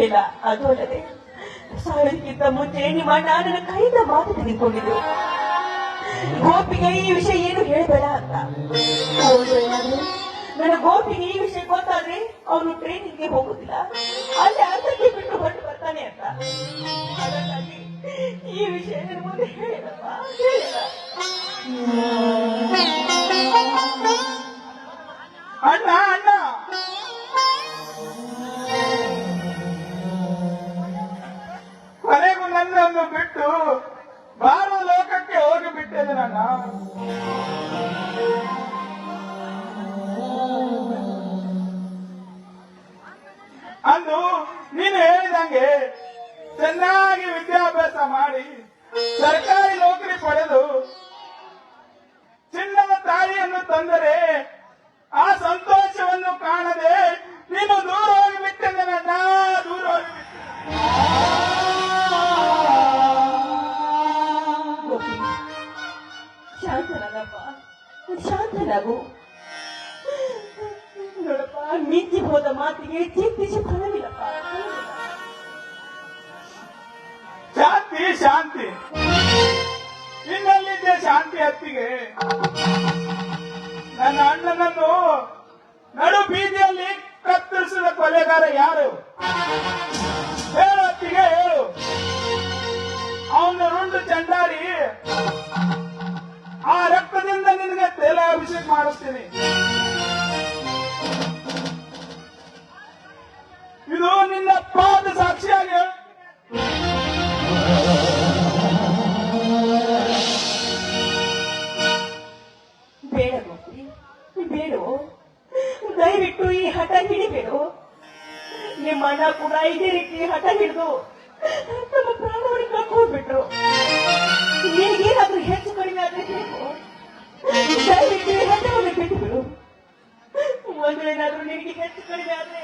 ಬಿಡಲಿಲ್ಲ. ಅದು ಅಲ್ಲದೆ ಸಾವಿರಕ್ಕಿಂತ ಮುಂಚೆ ನಿಮ್ಮ ಅಣ್ಣ ನನ್ನ ಕೈಯಿಂದ ಮಾತು ತೆಗೆದುಕೊಂಡಿದ್ದು ಗೋಪಿಗೆ ಈ ವಿಷಯ ಏನು ಹೇಳಬೇಡ ಅಂತ. ನನ್ನ ಗೋಪಿಗೆ ಈ ವಿಷಯ ಗೊತ್ತಾದ್ರೆ ಅವನು ಟ್ರೈನಿಂಗ್ಗೆ ಹೋಗುದಿಲ್ಲ, ಅಲ್ಲಿ ಅರ್ಧಕ್ಕೆ ಬಿಟ್ಟು ಹೊರಟು ಬರ್ತಾನೆ ಅಂತ. ಹಾಗಾಗಿ ಈ ವಿಷಯ ನನ್ನ ಮುಂದೆ ಹೇಳಿದಪ್ಪ, ಹೇಳಿದ. ಅಣ್ಣ ಅಣ್ಣ ಕೊನೆಗೂ ನನ್ನನ್ನು ಬಿಟ್ಟು ಬಾರ ಲೋಕಕ್ಕೆ ಹೋಗಿಬಿಟ್ಟಿದೆ ನನ್ನ. ಅಂದು ನೀನು ಹೇಳಿದಂಗೆ ಚೆನ್ನಾಗಿ ವಿದ್ಯಾಭ್ಯಾಸ ಮಾಡಿ ಸರ್ಕಾರಿ ನೌಕರಿ ಪಡೆದು ಚಿನ್ನದ ತಾಳಿಯನ್ನು ತಂದರೆ ಆ ಸಂತೋಷವನ್ನು ಕಾಣದೆ ನೀನು ದೂರ ಹೋಗಿಬಿಟ್ಟಿದ್ದೆ ನನ್ನ, ದೂರ ಹೋಗಿಬಿಟ್ಟೆ. ಶಾಂತನಾಗಪ್ಪ, ಶಾಂತನಾಗು. ನೋಡಪ್ಪ, ಮಿಂಚಿ ಹೋದ ಮಾತಿಗೆ ಚಿಂತಿಸಿ ಫಲವಿಲ್ಲಪ್ಪ. ಶಾಂತಿ ಶಾಂತಿ ಇನ್ನಲ್ಲಿದ್ದೆ ಶಾಂತಿ ಅತ್ತಿಗೆ. ನನ್ನ ಅಣ್ಣನನ್ನು ನಡು ಬೀದಿಯಲ್ಲಿ ಕತ್ತರಿಸಿದ ಕೊಲೆಗಾರ ಯಾರು? ಹೇಳು ಅತ್ತಿಗೆ, ಹೇಳು. ಅವನ ರುಂಡು ಚಂಡಾಡಿ ಆ ರಕ್ತದಿಂದ ನಿನಗೆ ತೈಲಾಭಿಷೇಕ ಮಾಡುತ್ತೀನಿ. ಇದು ನಿನ್ನ ಪಾದ ಸಾಕ್ಷಿಯಾಗಿ ಹೇಳು. ಬೇಡ ಗೋಪಿ, ಬೇಡು. ದಯವಿಟ್ಟು ಈ ಹಠ ಹಿಡಿಬೇಡು. ನಿಮ್ಮ ಅಣ್ಣ ಕೂಡ ಇದೇ ರೀತಿ ಹಠ ಹಿಡಿದು ನಮ್ಮ ಪ್ರಾಣವನ್ನು ಕಳ್ಕೊಂಡ್ಬಿಟ್ರು. ನಿನಗೇನಾದ್ರೂ ಹೆಚ್ಚು ಕಡಿಮೆ ಆದ್ರೆ ಬೇಕು, ದಯವಿಟ್ಟು ಈ ಹಠವನ್ನು ಬಿಟ್ಟುಬಿಡು. ಒಂದೇನಾದ್ರೂ ನಿನಗೆ ಹೆಚ್ಚು ಕಡಿಮೆ ಆದ್ರೆ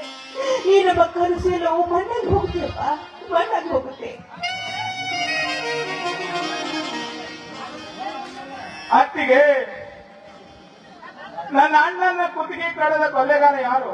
ಈ ನಮ್ಮ ಕನಸು ಎಲ್ಲವೂ ಮಣ್ಣಾಗಿ ಹೋಗುತ್ತೇಪ್ಪ, ಮಣ್ಣಾಗಿ ಹೋಗುತ್ತೆ. ಅತ್ತಿಗೆ, ನನ್ನ ಅಣ್ಣನ ಕುತ್ತಿಗೆ ಕಳೆದ ಕೊಲೆಗಾರ ಯಾರು?